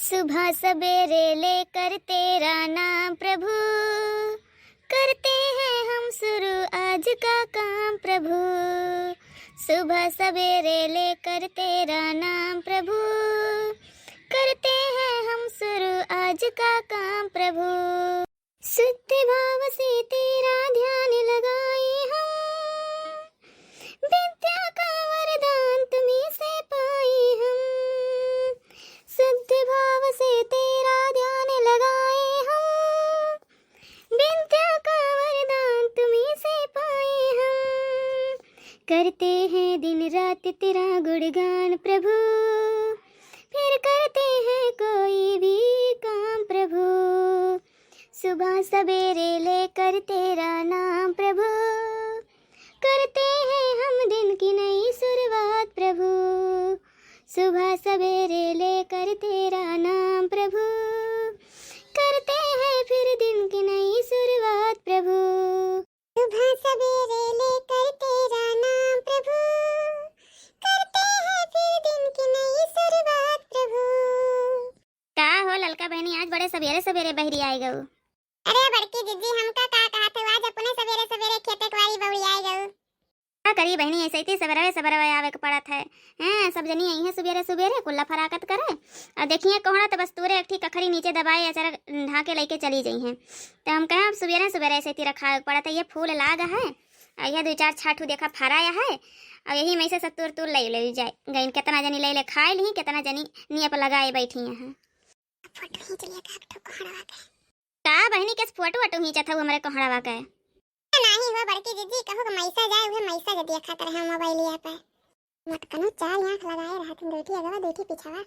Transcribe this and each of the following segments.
सुबह सवेरे लेकर तेरा नाम प्रभु, करते हैं हम शुरू आज का काम प्रभु। सुबह सवेरे लेकर तेरा नाम प्रभु, करते हैं हम शुरू आज का काम प्रभु। शुद्ध भाव से तेरा ध्यान लगाए हम, विद्या का वरदान तुम्हीं से पाए हम। शुद्ध भाव से तेरा ध्यान लगाए हम, विद्या का वरदान तुम्हीं से पाए हम। करते हैं दिन रात तेरा गुणगान प्रभु, फिर करते हैं कोई भी काम प्रभु। सुबह सवेरे लेकर तेरा नाम प्रभु, करते हैं हम दिन की नई शुरुआत प्रभु। सुबह सवेरे लेकर तेरा नाम प्रभु, करते हैं फिर दिन की नई शुरुआत प्रभु। सुबह सवेरे लेकर तेरा नाम प्रभु, करते हैं फिर दिन की नई शुरुआत प्रभु। का हो ललका बहनी, आज बड़े सवेरे सवेरे बहरी आई गऊ। अरे बड़की दीदी, हमका का कहा थे आज अपने सवेरे सवेरे खेते कवारी बउड़ी आई गऊ। का करी बहनी, ऐसे ही सवेरे सवेरे आवे के पड़त है। हैं सब जनी आई है सवेरे सवेरे कुल्ला फराकत करे और देखिए कोहड़ा तो बस तूरे एक कखरी नीचे दबाए अचारा ढाके लेके चली गई हैं। तो हम कहें अब सवेरे सवेरे ऐसे ही रखा पड़ता है। ये फूल लाग है और यह 2-4 छाठू देखा फराया है और यही में से सब तूर ले जाए गई। कितना जनी ले खाए ली, कितना जनी निया पर लगाए बैठी हैं। फोटो खींच लिया का कोहड़ा के का बहनी के फोटो वटो खींचत हूं हमरे कोहड़ावा के नहीं हो बड़की दीदी, कहो कि मैसा जाए उहे मैसा जब देखा तरह मोबाइल लिया पे मत कनो चाल आंख लगाए रहा तुम बेटी अगवा बेटी पिछवा।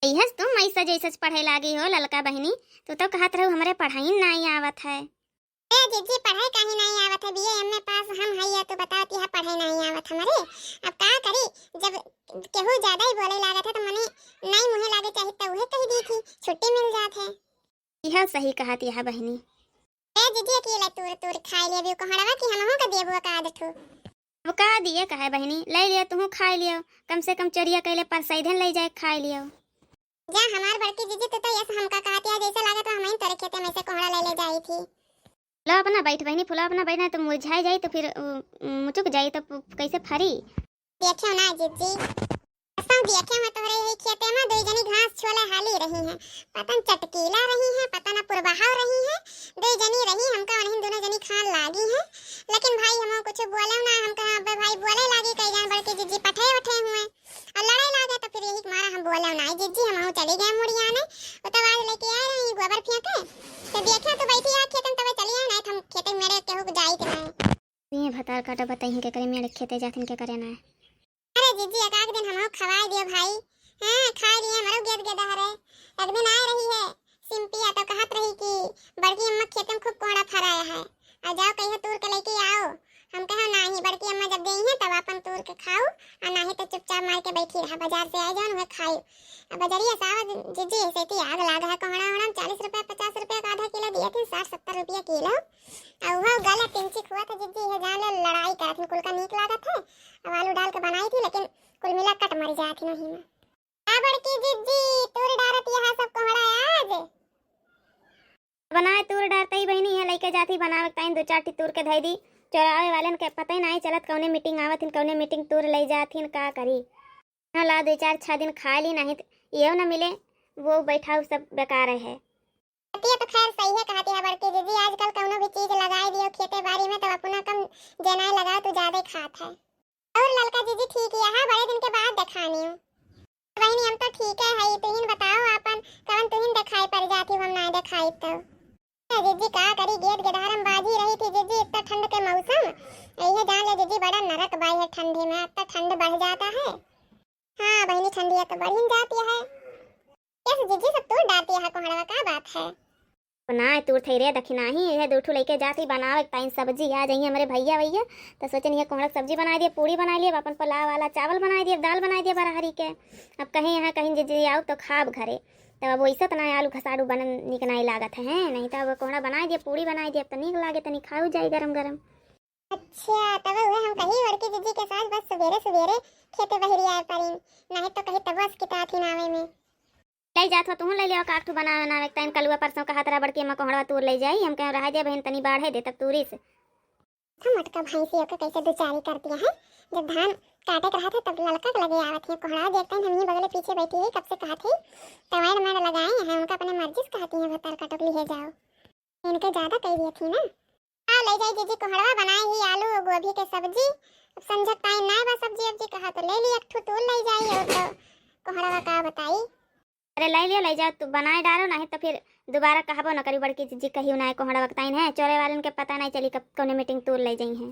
इहस तुम मैसा जैसे पढ़े लागी हो ललका बहनी, तो कहत रहू हमरे पढ़ाई नहीं आवत है। ए दीदी पढ़ाई काहे नहीं आवत है, बीए एमए पास हम हइया तो बताती है पढ़ाई नहीं आवत हमरे। अब का करी, जब केहू ज्यादा ही बोले लागत है तो मने नहीं मुहे लागे चाहिए तो उहे कह दी थी छुट्टी मिल जात है। यह सही कहती है बहनी। ए दीदी अकेले तूर खाई ले भी कोहड़ावा कि हमहु का देबो का आदत हो। अब का दिए कहे बहनी, ले लियो तुम खा लियो, कम से कम चोरिया कहले पर सैधन ले जाए खा लियो। जा हमार बड़की दीदी तो ऐसा हमका कहती है जैसे लागत हम ही तरह खेते में से कोहड़ा ले जाई थी। लो अपना बैठ बहनी, फुला अपना बैठना तो मुरझाई जाई तो फिर मुचुक जाई तो कैसे फरी। देखियो ना दीदी, सब देखे मैं तोरे यही खेते में दो जनी घास छोले हाली रही हैं, पतन चटकीला रही हैं, पता ना पुरबहाव रही हैं। दो जनी रही हमका वहीं दोनों जनी खान लागी हैं। लेकिन भाई हम कुछ बोले ना, हम कहा अबे भाई बोले लागी कई जान बड़के जीजी पठे उठे हुए और लड़ाई लागे तो फिर यही मारा हम बोले ना जीजी हम चले गए मुड़िया ने तो आवाज लेके आए रही गोबर फेंके तो देखे तो बैठी आ खेतन तब चली आए नहीं हम खेते मेरे केहू जाई के नहीं ये भतार काटा बताई के करे मेरे खेते जाथिन के करे ना। अरे जीजी एक दिन हम खवाए दियो भाई। हां खा लिए मरो गेद गेदा हरे। एक दिन आ रही है सिंपिया तो कहत रही कि बड़की अम्मा खेत में खूब कोहड़ा फराया है आ जाओ कहियो तूर के लेके आओ। हम कहा नहीं, बड़की अम्मा जब गई है तब अपन तूर के खाओ और नहीं तो चुपचाप मार के बैठी रहा, बाजार से आ जाओ वह खाओ। अब बजरिया साहब जीजी ऐसे ही आग लाग है कोहड़ा होना 40 रुपए 50 रुपए का आधा किलो दिए थे, 60-70 रुपया किलो और वह गला पिंचिक हुआ था जीजी है जान लड़ाई करत कुल का नीक लागत है। अब आलू डाल के बनाई थी लेकिन कुल मिला कट मर जाती नहीं में। आ बड़की जीजी तूर डारत यहां सब कोहड़ा आज बनाए तूर डारता ही बहनी है लेके जाती बनावे टाइम 2-4 तूर के धई दी। चोरावे वाले के पता ही नहीं चलत कौने मीटिंग आवथिन कौने मीटिंग तूर ले जाथिन का करी। हाँ ला 2-4-6 दिन खा ली नहीं ये ना मिले वो बैठा सब बेकार है। ये तो खैर सही है कहती है बड़की दीदी, आजकल कौनो भी चीज लगाई दियो खेते बाड़ी में तो अपना कम जनाए लगाओ तो ज्यादा खात है। और ललका दीदी ठीक है, बड़े दिन के बाद दिखानी हूं बहनी हम तो ठीक है तुहिन बताओ अपन कवन तुहिन दिखाई पड़ जाती हम ना दिखाई तो। दीदी का करी गेद गेदारम बाजी रही थी जीजी, इतना ठंड के मौसम यही जान ले जीजी बड़ा नरक बाई है ठंडी में, इतना ठंड बढ़ जाता है। हाँ बहनी ठंडी है तो बढ़ जाती है। कैसे जीजी सब तूर डालती है कोहड़ा का बात है ना तूर थई रे दखिना ही है 2 लेके जाती बनावे टाइम सब्जी आ जाइए हमारे भैया भैया तो सोचन ये कोहड़ा सब्जी बना दिए, पूरी बना लिए, अपन पुलाव वाला चावल बना दिए, दाल बना दिए बराहरी के। अब कहीं यहाँ कहीं जीजी आओ तो खाब घरे तब अब वैसा तो ना आलू खसाड़ू बन निक नहीं लागत है नहीं तो अब कोहड़ा बना दिए पूरी बना दिए तो निक लागे तो खाऊ जाए गरम गरम। अच्छा तब वह हम कहीं बड़की दीदी के साथ बस सवेरे सवेरे खेते बहरी आए पारी नहीं तो कहीं तब बस किता थी नावे में। ले जात हो तुम ले लियो काठू बना बनावे तैन कलुआ परसों कहा तरा बड़की अम्मा कोहड़वा तूर ले जाई हम कह रहा दे बहन तनी बाढ़े दे तब तूरी से मटका भैंसियों का कैसे दुचारी करती है। जब धान काटे रहा था तब ललका लगे आवत है कोहड़ा देखते हैं हम ही बगले पीछे बैठी है कब से कहा थी टमाटर मार लगाए हैं उनका अपने मर्जी से कहती हैं भतर का टोकरी ले जाओ इनके ज्यादा कह दी थी ना। हाँ ले जाई दीदी कोहड़ा बनाए ही आलू गोभी के सब्जी अब समझत पाई ना बा सब्जी अब्जी कहा तो ले ली एक ठू तूल ले जाई और तो कोहड़ा का बताई। अरे ले लियो ले जाओ तू बनाए डालो नहीं तो फिर दोबारा कहबो न करी बड़की जीजी कहियो ना कोहड़ा वक्ताइन है चोरे वालन के पता नहीं चली कब कौन मीटिंग तूर ले जाई है।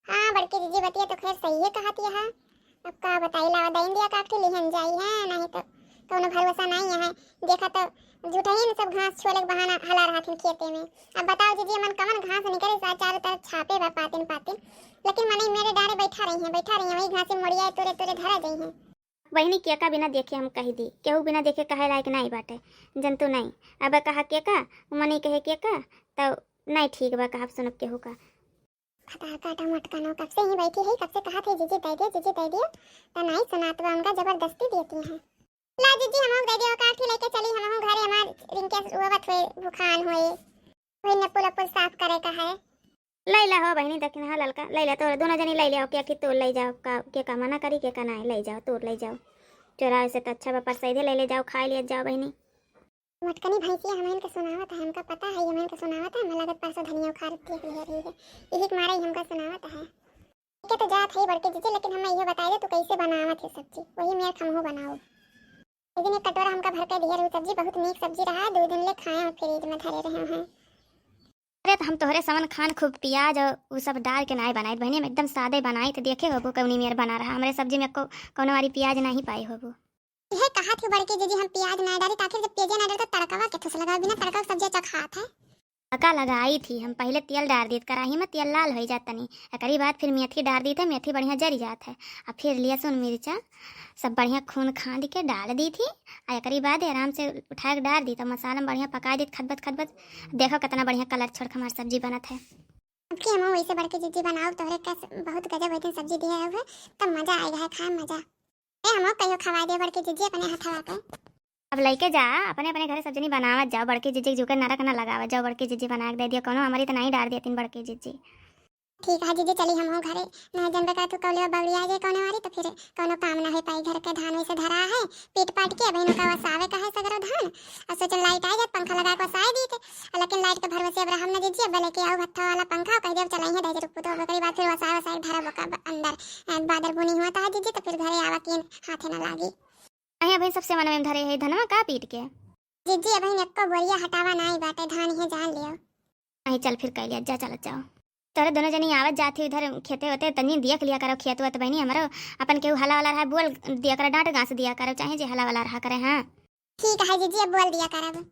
हाँ बड़की जीजी बतिया तो खैर सही है कहती है अब का बताई लावा दई दिया काट लिहन जाई है नहीं तो कौनो भरोसा नहीं है। देखा तो झूठा ही सब घास छोले के बहाना हला रहा थे खेते में। अब बताओ जीजी मन कमन घास निकले सा चारों तरफ छापे बा पातिन पातिन लेकिन मने मेरे डारे बैठा रही है वही घासे मोड़िया तोरे तोरे धरा गई है। वही केका बिना देखे हम कही दी केहू बिना देखे कहे लायक नहीं बाटे जंतु नहीं अब कहा केका मनी कहे केका तो नहीं ठीक बा कहा सुनब केहू का खतार काटा मटका नो कब से ही बैठी है कब से कहा थे जीजी दे दियो तो नहीं सुनात बा उनका जबरदस्ती देती है। ला जीजी हम दे दियो काट के लेके चली हम घरे हमार रिंके रोवत हुए भूखान हुए वही नपुल अपुल साफ करे का है। लैला हो बहनी दक्षिण हाँ ललका लैला तो दोनों जनी ले लिया के तोड़ ले जाओ का मना करी के का नहीं ले जाओ तोड़ ले जाओ चोरा से तो अच्छा बापर सीधे ले जाओ खा लिया जाओ बहनी। मटकनी भैंसिया हमें के सुनावत है हमका पता है हमें के सुनावत है हमें लगत परसों धनिया उखाड़ देख लिया रही है यही के मारे हमका सुनावत है के तो जात है बड़के जीजी लेकिन हमें ये बताई दे तू कैसे बनावत है सब्जी वही मैं खमहो बनाओ। एक दिन एक कटोरा हमका भर के दिया रही सब्जी बहुत नीक सब्जी रहा 2 दिन ले खाए और फ्रिज में धरे रहे हैं। अरे तो हम तोहरे समन खान खूब प्याज और वो सब डाल के नहीं बनाई बहनी हम एकदम सादे बनाई तो देखे होबो कौनी मेर बना रहा हमारे सब्जी में कोनो वाली प्याज नहीं पाई होबो। यह कहा थी बड़की जीजी हम प्याज ना डाली ताकि जब प्याज ना डाले तो तड़कावा के थोस लगा बिना तड़का सब्जी अच्छा खात है। तड़का लगाई थी हम पहले तेल डाल दी कढ़ाई में तेल लाल हो जाता नहीं एकरी बाद फिर मेथी डाल दी थी मेथी बढ़िया जरी जात है और फिर लहसुन मिर्चा सब बढ़िया खून खांद के डाल दी थी और एकरी बाद आराम से उठा के डाल दी तो मसाला में बढ़िया पका दी खदबत देखो कितना बढ़िया कलर छोड़ के हमारी सब्जी बनत है। अब की हम वैसे बड़की जीजी बनाओ तोहरे का बहुत गजब होती सब्जी दिया है तब मजा आएगा है खाए मजा हम कहियो खवा दे बड़की जीजी अपने हथवा के। अब लेके जा अपने अपने घर सब्जी बनावत जाओ बड़की जीजी जो के नरक ना लगावत जाओ बड़की जीजी बना के दे दियो कोनो हमारी तो नहीं डाल देती बड़की जीजी। ठीक है जीजी चली हम घरे ना जनबे का तू कौलिया बवड़िया जे कोनो वाली तो फिर कोनो काम ना है पाई घर के धान वैसे धरा है पीट पाट के बहनों का वसावे का है सगरो धान और सोचल लाइट आ जात पंखा लगा के वसाए दी थे लेकिन लाइट के भरोसे अब हम ना जीजी अब लेके आओ भट्ठा वाला पंखा कह देव चलाई है दे रुक तो बकरी बात फिर वसाए धरा बका अंदर बादल बुनी हुआ था जीजी तो फिर घरे आवा के हाथे ना लागी अहिया भाई सबसे मन में धरे है धनवा का पीट के जीजी अब एको बोरिया हटावा नहीं बाटे धान है जान लियो। नहीं चल फिर कह लिया जा चल जाओ तोरे दोनों जनी आवत जाती उधर खेते होते तनी देख लिया करो खेत हुआ तो बहनी हमारो अपन केहू हला वाला रहा बोल दिया करो डांट घास दिया करो चाहे जे हला वाला रहा करे। हाँ ठीक है जीजी अब बोल दिया करब।